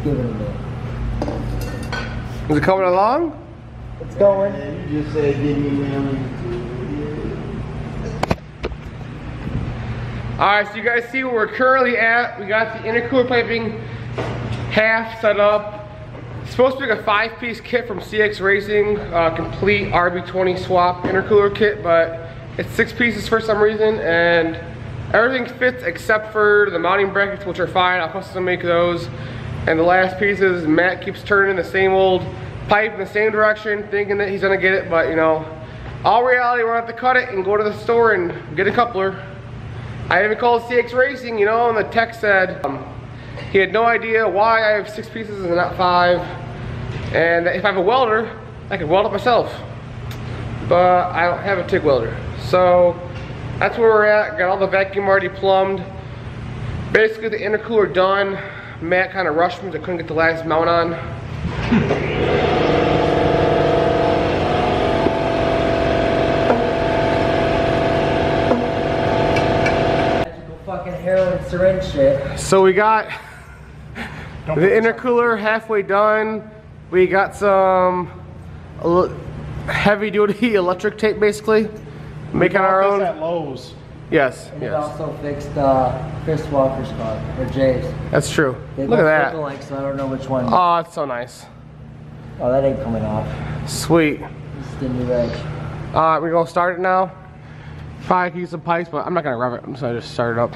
give it a minute. Is it coming along? It's going. Yeah, you just said give me Welding. Alright, so you guys see where we're currently at. We got the intercooler piping half set up. It's supposed to be like a 5-piece kit from CX Racing, complete RB20 swap intercooler kit, but it's 6 pieces for some reason, and everything fits except for the mounting brackets, which are fine. I'll custom make those. And the last pieces, Matt keeps turning the same old pipe in the same direction, thinking that he's gonna get it, but you know, all reality, we're gonna have to cut it and go to the store and get a coupler. I even called CX Racing, you know, and the tech said he had no idea why I have 6 pieces and not 5. And if I have a welder, I can weld it myself. But I don't have a TIG welder. So that's where we're at. Got all the vacuum already plumbed. Basically the intercooler done. Matt kind of rushed me because I couldn't get the last mount on. Fucking heroin syringe shit. So we got the intercooler halfway done. We got some heavy duty electric tape basically. Making our own. At Lowe's. Yes, And yes. it also fixed Chris Walker's car, or Jay's. That's true. They Look at that. Like, so I don't know which one. Oh, it's so nice. Oh, that ain't coming off. Sweet. This is the new edge. We're gonna start it now. Probably use some pipes, but I'm not gonna rev it. I'm just gonna start it up.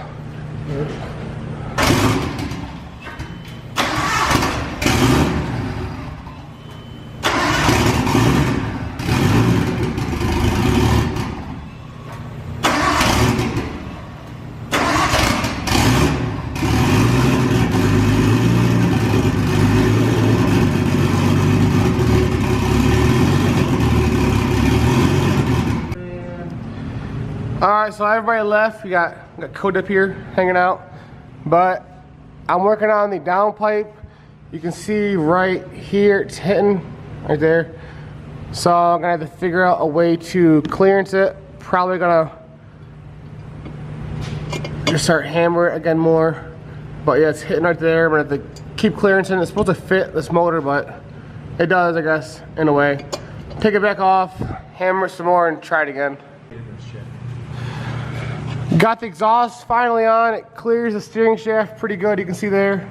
Alright, so everybody left. We got Code up here hanging out. But I'm working on the down pipe. You can see right here, it's hitting right there. So I'm gonna have to figure out a way to clearance it. Probably gonna just start hammer it again more. But yeah, it's hitting right there. I'm gonna have to keep clearancing. It's supposed to fit this motor, but it does, I guess, in a way. Take it back off, hammer some more, and try it again. Got the exhaust finally on. It clears the steering shaft pretty good, you can see there.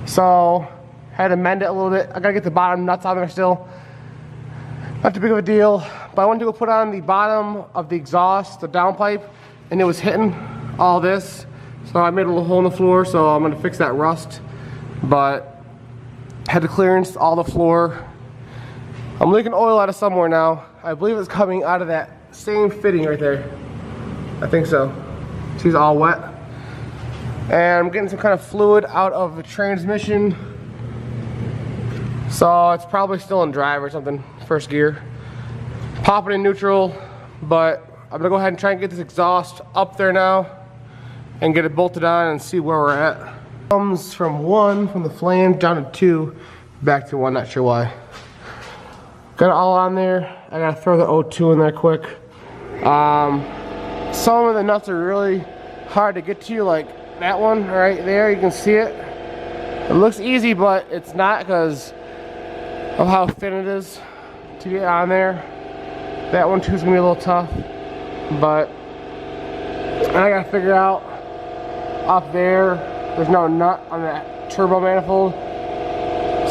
So, had to mend it a little bit. I gotta get the bottom nuts on there still. Not too big of a deal, but I wanted to go put on the bottom of the exhaust, the downpipe, and it was hitting all this. So I made a little hole in the floor, so I'm gonna fix that rust. But, had to clearance all the floor. I'm leaking oil out of somewhere now. I believe it's coming out of that same fitting right there. I think so. She's all wet. And I'm getting some kind of fluid out of the transmission. So it's probably still in drive or something, first gear. Pop it in neutral, but I'm gonna go ahead and try and get this exhaust up there now and get it bolted on and see where we're at. Comes from 1, from the flange down to 2, back to 1, not sure why. Got it all on there. I gotta throw the O2 in there quick. Some of the nuts are really hard to get to, like that one right there, you can see it. It looks easy, but it's not because of how thin it is to get on there. That one too is gonna be a little tough, but I gotta figure out up there, there's no nut on that turbo manifold.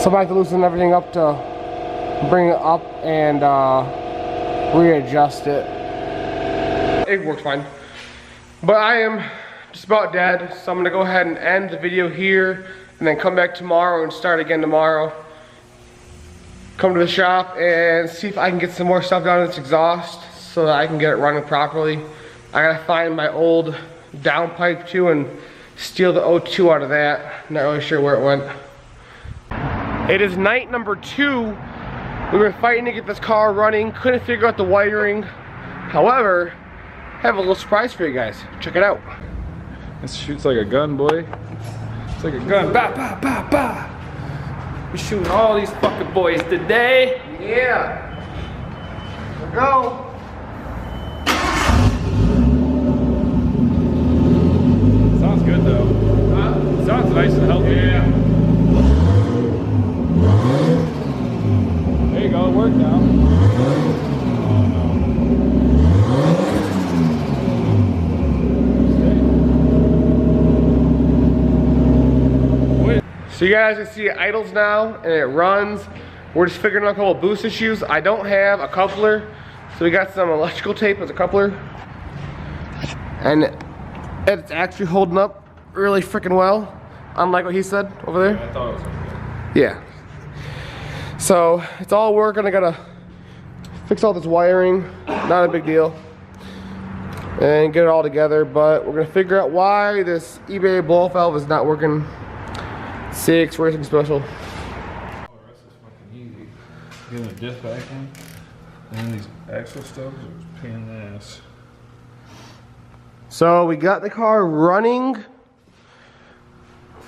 So I have to loosen everything up to bring it up and readjust it. It works fine. But I am just about dead, so I'm gonna go ahead and end the video here and then come back tomorrow and start again tomorrow. Come to the shop and see if I can get some more stuff down in this exhaust so that I can get it running properly. I gotta find my old downpipe too and steal the O2 out of that. Not really sure where it went. It is night number 2. We were fighting to get this car running, couldn't figure out the wiring. However, I have a little surprise for you guys. Check it out. This shoots like a gun, boy. It's like a gun. Bah, bah, bah, bah. We're shooting all these fucking boys today. Yeah. Let's go. Sounds good though. Huh? Sounds nice and healthy. Yeah. So you guys can see it idles now and it runs. We're just figuring out a couple of boost issues. I don't have a coupler, so we got some electrical tape as a coupler. And it's actually holding up really freaking well, unlike what he said over there. I thought it was okay. Yeah. So it's all working. I gotta fix all this wiring, not a big deal, and get it all together, but we're gonna figure out why this eBay blow valve is not working. CX Racing Special. Oh, the rest is fucking easy. Getting a diff back in, and then these axle stubs are a pain in the ass. So we got the car running.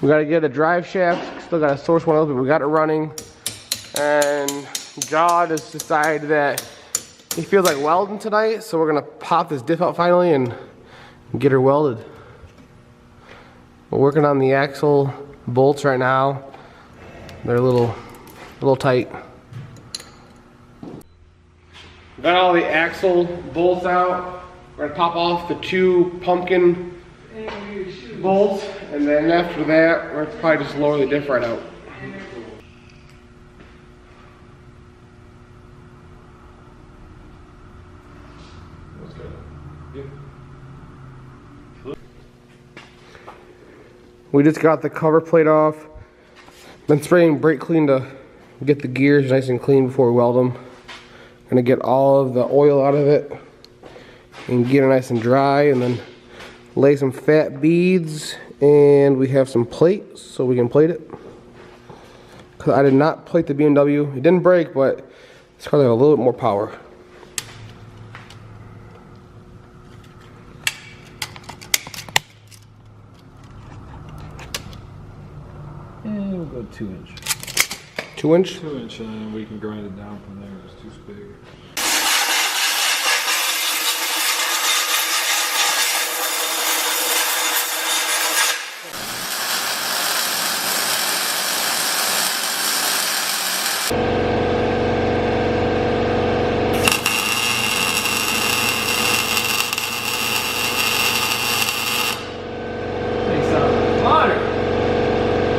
We gotta get a drive shaft, still gotta source one of those, but we got it running. And John has decided that he feels like welding tonight, so we're gonna pop this diff out finally and get her welded. We're working on the axle bolts right now. They're a little tight. Got all the axle bolts out. We're gonna pop off the 2 pumpkin bolts, and then after that, we're gonna probably just lower the diff right out. We just got the cover plate off. Been spraying brake clean to get the gears nice and clean before we weld them. Gonna get all of the oil out of it and get it nice and dry, and then lay some fat beads, and we have some plates so we can plate it. Cause I did not plate the BMW. It didn't break, but it's got a little bit more power. And we'll go 2 inch. 2 inch? 2 inch, and then we can grind it down from there. It's too big.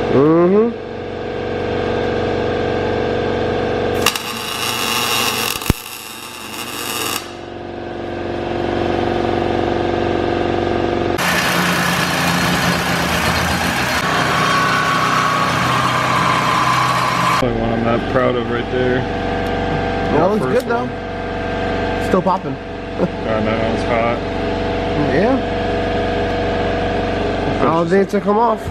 Mm-hmm. Probably one I'm not proud of right there. That looks First good though. one. Still popping. God, that one's hot. Yeah. All needs to come off.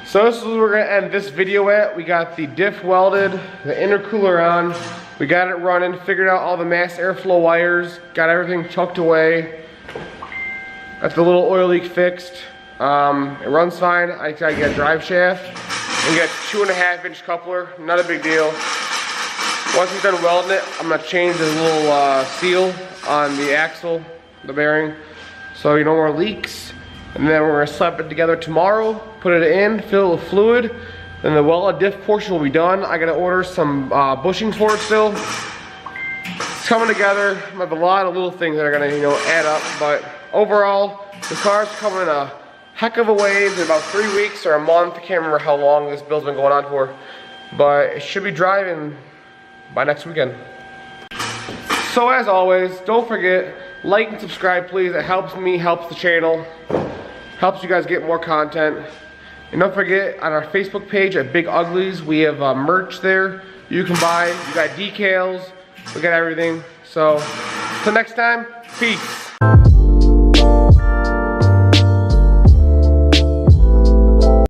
So this is where we're gonna end this video at. We got the diff welded, the intercooler on. We got it running, figured out all the mass airflow wires, got everything tucked away. Got the little oil leak fixed. It runs fine. I got a drive shaft. We got 2.5 inch coupler, not a big deal. Once we're done welding it, I'm gonna change the little seal on the axle, the bearing, so you no more leaks. And then we're gonna slap it together tomorrow, put it in, fill it with fluid, then the welded diff portion will be done. I gotta order some bushings for it still. It's coming together. I have a lot of little things that are gonna, add up, but overall, the car's coming a heck of a ways in about 3 weeks or a month. I can't remember how long this build's been going on for, but it should be driving by next weekend. So as always, don't forget, like and subscribe please. It helps me, helps the channel, helps you guys get more content. And don't forget, on our Facebook page at Big Uglies, we have merch there you can buy. We got decals, we got everything. So, till next time, peace.